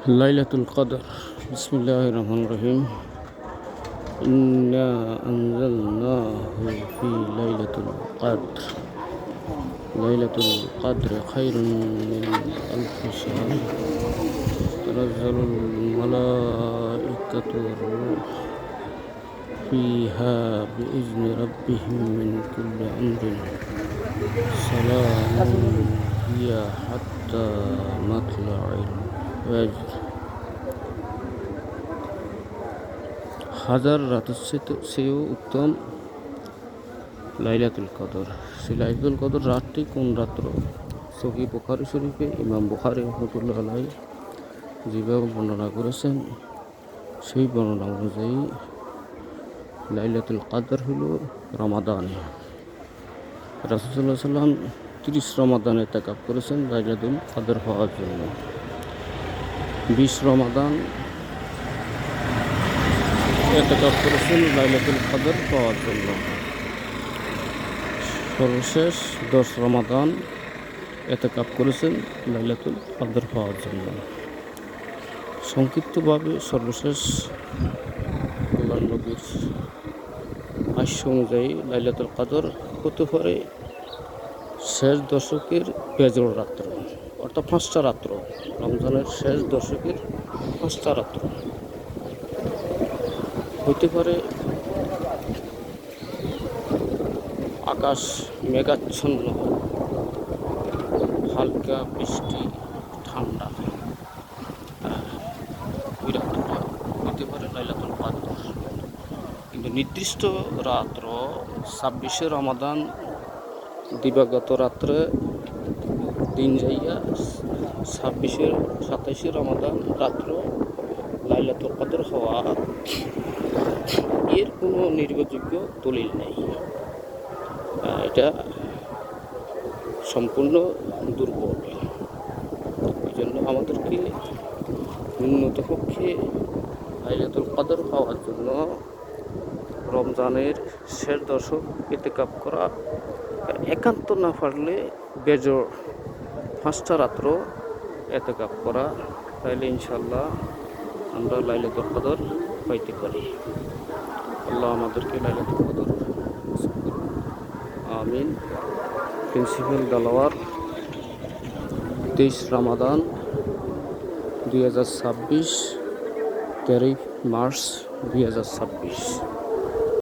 লাইলাতুল কদর বিসমিল্লাহির রহমানির রহিম ইন্না আনজালনাহু ফি লাইলাতুল কদর খায়রুম মিন আলফি শাহর তানাজ্জালুল মালাইকাতু ওয়ার-রূহ ফিহা বিইذনি রাব্বিহিম মিন কুল্লি আমরিন সালামুন হিয়া হাত্তা মাতলাইল ফাজর। হাজার রাতের চেয়েও উত্তম লাইলাতুল কদর। সেই লাইলাতুল কদর রাতটি কোন রাত্র? সহিহ বুখারী শরীফে ইমাম বুখারী রাহমাতুল্লাহ আলাইহি যেভাবে বর্ণনা করেছেন, সেই বর্ণনা অনুযায়ী লাইলাতুল কদর হলো রমাদানে। রাসূল সাল্লাল্লাহু আলাইহি ওয়াসাল্লাম 30 রমাদানে ইতিকাফ করেছেন লাইলাতুল কদর হওয়ার জন্য। 20 রমাদান ইতিকাফ করেছেন লাইলাতুল কদর পাওয়ার জন্য। সর্বশেষ 10 রমাদান ইতিকাফ করেছেন লাইলাতুল কদর পাওয়ার জন্য। সংক্ষিপ্তভাবে সর্বশেষ আল্লাহর নবীর ভাষ্য অনুযায়ী লাইলাতুল কদর হতে পারে শেষ দশকের বেজর রাত্র, অর্থাৎ 5টা রাত্র। রমজানের শেষ দশকের 5টা রাত্র হইতে পারে আকাশ মেঘাচ্ছন্ন, হালকা বৃষ্টি, ঠান্ডা, ওই রাত্রটা হইতে পারে লাইলাতুল কদর। কিন্তু নির্দিষ্ট রাত্র 26শে রমাদান দিবাগত রাত্রে দিন যাইয়া 27শে রমাদান রাত্র লাইলাতুল কদর হওয়া, এর কোনো নির্ভরযোগ্য দলিল নেই। এটা সম্পূর্ণ দুর্বল। এই জন্য আমাদেরকে উন্নত পক্ষে লাইলাতুল কদর পাওয়ার জন্য রমজানের শেষ দশক ইতিকাফ করা, একান্ত না পারলে বেজর 5টা রাত্র ইতিকাফ করা, তাইলে ইনশাল্লাহ আমরা লাইলাতুল কদর পাইতে পারি। আল্লাহ আমাদেরকে লাইলাতুল কদর আমিন। প্রিন্সিপাল দালাওয়ার, 23 রমাদান 2026, 13 মার্চ 2026।